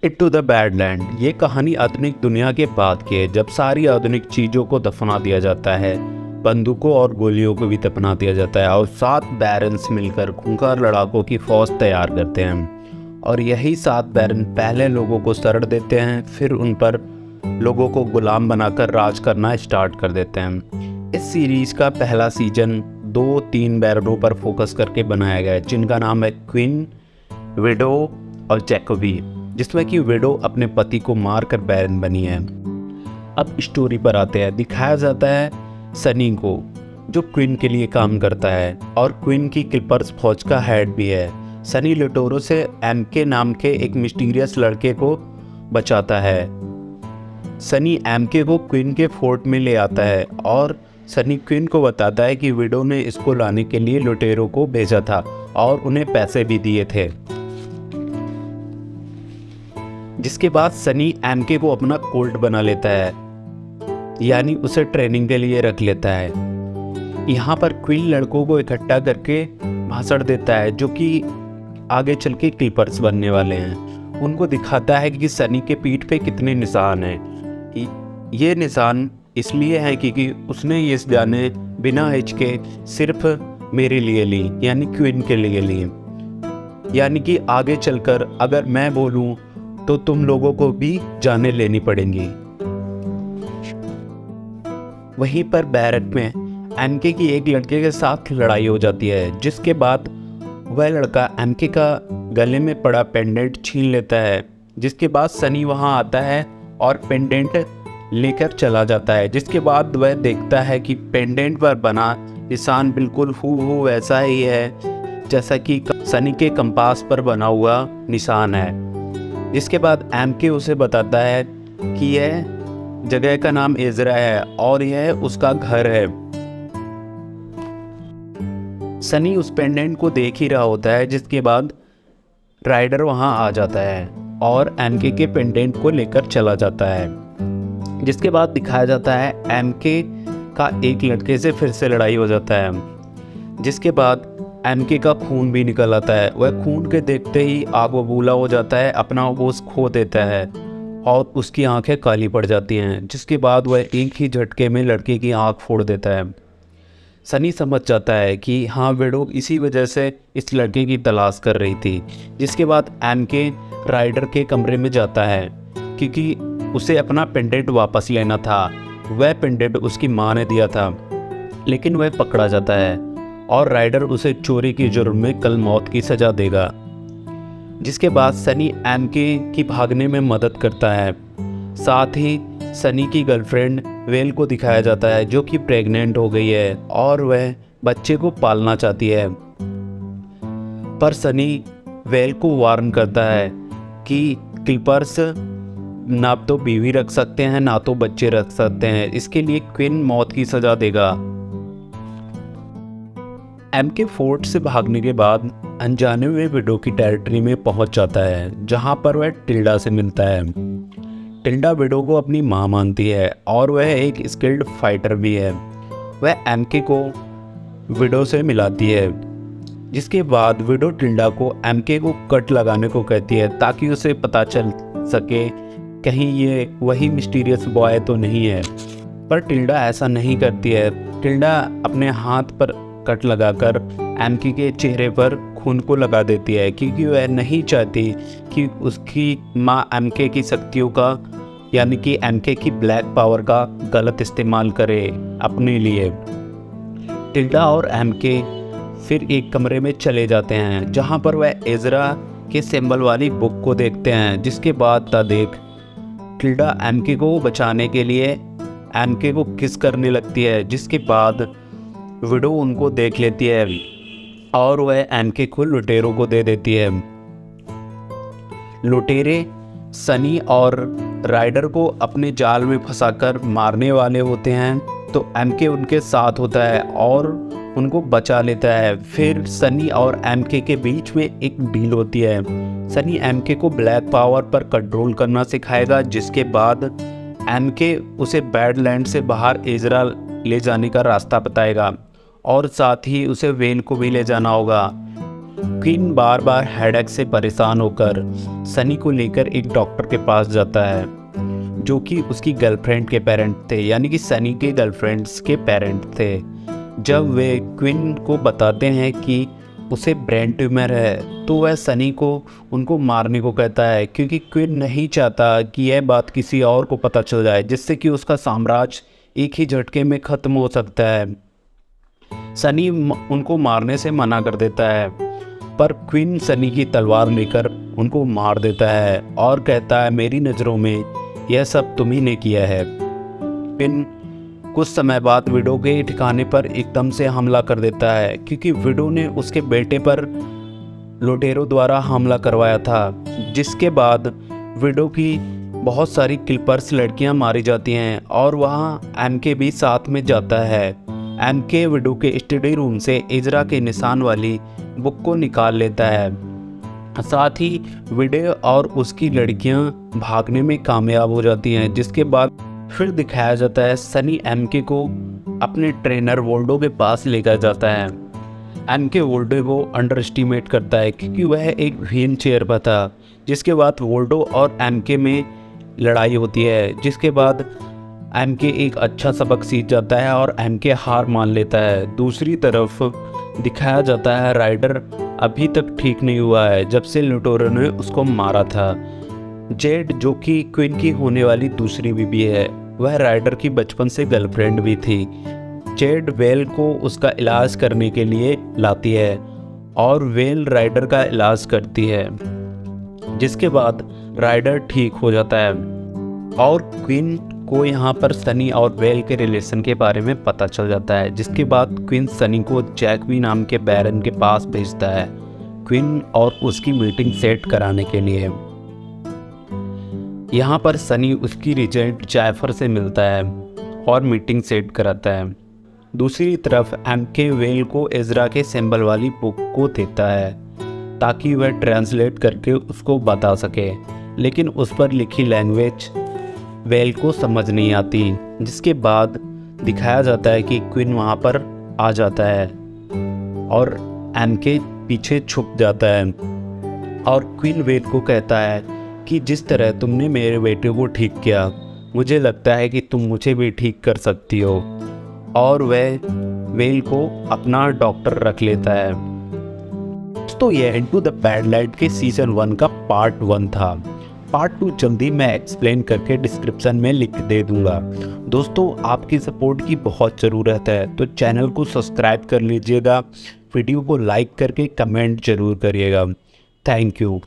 Into the badland. ये कहानी आधुनिक दुनिया के बाद की है, जब सारी आधुनिक चीज़ों को दफना दिया जाता है, बंदूकों और गोलियों को भी दफना दिया जाता है और 7 बैरन्स मिलकर खूंखार लड़ाकों की फौज तैयार करते हैं। और यही 7 बैरन पहले लोगों को शरण देते हैं, फिर उन पर लोगों को गुलाम बनाकर राज करना स्टार्ट कर देते हैं। इस सीरीज का पहला सीजन 2-3 बैरनों पर फोकस करके बनाया गया है, जिनका नाम है क्वीन, विडो और जैकोबी, जिसमें कि विडो अपने पति को मारकर बैरन बनी है। अब स्टोरी पर आते हैं। दिखाया जाता है सनी को, जो क्वीन के लिए काम करता है और क्वीन की क्लिपर्स फौज का हेड भी है। सनी लुटेरों से एमके नाम के एक मिस्टीरियस लड़के को बचाता है। सनी एमके को क्वीन के फोर्ट में ले आता है और सनी क्वीन को बताता है कि विडो ने इसको लाने के लिए लुटेरों को भेजा था और उन्हें पैसे भी दिए थे। जिसके बाद सनी एमके को अपना कोल्ट बना लेता है, यानी उसे ट्रेनिंग के लिए रख लेता है। यहाँ पर क्वीन लड़कों को इकट्ठा करके भाषण देता है, जो कि आगे चल के क्लिपर्स बनने वाले हैं। उनको दिखाता है कि सनी के पीठ पे कितने निशान हैं। ये निशान इसलिए है क्योंकि उसने ये जाने बिना हिचके सिर्फ मेरे लिए ली, यानी क्वीन के लिए ली। यानी कि आगे चलकर अगर मैं बोलूँ तो तुम लोगों को भी जाने लेनी पड़ेंगी। वहीं पर बैरक में एमके की एक लड़के के साथ लड़ाई हो जाती है, जिसके बाद वह लड़का एमके का गले में पड़ा पेंडेंट छीन लेता है। जिसके बाद सनी वहां आता है और पेंडेंट लेकर चला जाता है। जिसके बाद वह देखता है कि पेंडेंट पर बना निशान बिल्कुल हूबहू वैसा ही है जैसा कि सनी के कंपास पर बना हुआ निशान है। जिसके बाद एमके उसे बताता है कि यह जगह का नाम एजरा है और यह उसका घर है। सनी उस पेंडेंट को देख ही रहा होता है, जिसके बाद राइडर वहां आ जाता है और एमके के पेंडेंट को लेकर चला जाता है। जिसके बाद दिखाया जाता है एमके का एक लड़के से फिर से लड़ाई हो जाता है। जिसके बाद एमके का खून भी निकल आता है। वह खून के देखते ही आग बबूला हो जाता है, अपना होश खो देता है और उसकी आंखें काली पड़ जाती हैं। जिसके बाद वह एक ही झटके में लड़के की आंख फोड़ देता है। सनी समझ जाता है कि हाँ, विडो इसी वजह से इस लड़के की तलाश कर रही थी। जिसके बाद एमके राइडर के कमरे में जाता है, क्योंकि उसे अपना पेंडेंट वापस लेना था। वह पेंडेंट उसकी माँ ने दिया था, लेकिन वह पकड़ा जाता है और राइडर उसे चोरी की जुर्म में कल मौत की सज़ा देगा। जिसके बाद सनी एमके की भागने में मदद करता है। साथ ही सनी की गर्लफ्रेंड वेल को दिखाया जाता है, जो कि प्रेग्नेंट हो गई है और वह बच्चे को पालना चाहती है। पर सनी वेल को वार्न करता है कि क्लिपर्स ना तो बीवी रख सकते हैं ना तो बच्चे रख सकते हैं, इसके लिए क्वीन मौत की सज़ा देगा। एमके फोर्ट से भागने के बाद अनजाने में विडो की टेरिटरी में पहुंच जाता है, जहां पर वह टिल्डा से मिलता है। टिल्डा विडो को अपनी मां मानती है और वह एक स्किल्ड फाइटर भी है। वह एमके को विडो से मिलाती है। जिसके बाद विडो टिल्डा को एमके को कट लगाने को कहती है, ताकि उसे पता चल सके कहीं ये वही मिस्टीरियस बॉय तो नहीं है। पर टिल्डा ऐसा नहीं करती है। टिल्डा अपने हाथ पर कट लगाकर एमके के चेहरे पर खून को लगा देती है, क्योंकि वह नहीं चाहती कि उसकी माँ एमके की शक्तियों का, यानी कि एमके की ब्लैक पावर का गलत इस्तेमाल करे अपने लिए। टिल्डा और एमके फिर एक कमरे में चले जाते हैं, जहाँ पर वह एजरा के सिंबल वाली बुक को देखते हैं। जिसके बाद देख टिल्डा एमके को बचाने के लिए एमके को किस करने लगती है। जिसके बाद विडो उनको देख लेती है और वह एमके को लुटेरों को दे देती है। लुटेरे सनी और राइडर को अपने जाल में फंसाकर मारने वाले होते हैं, तो एमके उनके साथ होता है और उनको बचा लेता है। फिर सनी और एमके के बीच में एक डील होती है। सनी एमके को ब्लैक पावर पर कंट्रोल करना सिखाएगा, जिसके बाद एमके उसे बैडलैंड से बाहर एजरा ले जाने का रास्ता बताएगा और साथ ही उसे वेल को भी ले जाना होगा। क्विन बार बार हेडेक से परेशान होकर सनी को लेकर एक डॉक्टर के पास जाता है जो कि उसकी गर्लफ्रेंड के पेरेंट थे, यानी कि सनी के गर्लफ्रेंड्स के पेरेंट थे। जब वे क्विन को बताते हैं कि उसे ब्रेन ट्यूमर है तो वह सनी को उनको मारने को कहता है, क्योंकि क्विन नहीं चाहता कि यह बात किसी और को पता चल जाए जिससे कि उसका साम्राज्य एक ही झटके में ख़त्म हो सकता है। सनी उनको मारने से मना कर देता है, पर क्विन सनी की तलवार लेकर उनको मार देता है और कहता है, मेरी नज़रों में यह सब तुम्ही ने किया है। क्विन कुछ समय बाद विडो के ठिकाने पर एकदम से हमला कर देता है, क्योंकि विडो ने उसके बेटे पर लुटेरों द्वारा हमला करवाया था, जिसके बाद विडो की बहुत सारी क्लिपर्स लड़कियां मारी जाती हैं और वहाँ एमके भी साथ में जाता है। एमके विडो के स्टडी रूम से इजरा के निशान वाली बुक को निकाल लेता है। साथ ही विडो और उसकी लड़कियां भागने में कामयाब हो जाती हैं, जिसके बाद फिर दिखाया जाता है सनी एमके को अपने ट्रेनर वोल्डो के पास लेकर जाता है। एमके वोल्डो को अंडर एस्टिमेट करता है क्योंकि वह एक व्हील चेयर पर था, जिसके बाद वोल्डो और एमके में लड़ाई होती है, जिसके बाद एमके एक अच्छा सबक सीख जाता है और एमके हार मान लेता है। दूसरी तरफ दिखाया जाता है राइडर अभी तक ठीक नहीं हुआ है जब से लुटेरों ने उसको मारा था। जेड, जो कि क्विन की होने वाली दूसरी बीवी है, वह राइडर की बचपन से गर्लफ्रेंड भी थी। जेड वेल को उसका इलाज करने के लिए लाती है और वेल राइडर का इलाज करती है, जिसके बाद राइडर ठीक हो जाता है और क्विन को यहाँ पर सनी और वेल के रिलेशन के बारे में पता चल जाता है, जिसके बाद क्विन सनी को जैकबी नाम के बैरन के पास भेजता है क्विन और उसकी मीटिंग सेट कराने के लिए। यहाँ पर सनी उसकी रिजेंट जायफर से मिलता है और मीटिंग सेट कराता है। दूसरी तरफ एमके वेल को इजरा के सिंबल वाली बुक को देता है ताकि वह ट्रांसलेट करके उसको बता सके, लेकिन उस पर लिखी लैंग्वेज वेल को समझ नहीं आती, जिसके बाद दिखाया जाता है कि क्विन वहाँ पर आ जाता है और एमके पीछे छुप जाता है और क्विन वेल को कहता है कि जिस तरह तुमने मेरे बेटे को ठीक किया, मुझे लगता है कि तुम मुझे भी ठीक कर सकती हो, और वह वेल को अपना डॉक्टर रख लेता है। तो ये इनटू द बैडलैंड के सीजन 1 का पार्ट 1 था। पार्ट 2 जल्दी मैं एक्सप्लेन करके डिस्क्रिप्शन में लिख दे दूंगा। दोस्तों, आपकी सपोर्ट की बहुत ज़रूरत है, तो चैनल को सब्सक्राइब कर लीजिएगा, वीडियो को लाइक करके कमेंट जरूर करिएगा। Thank you.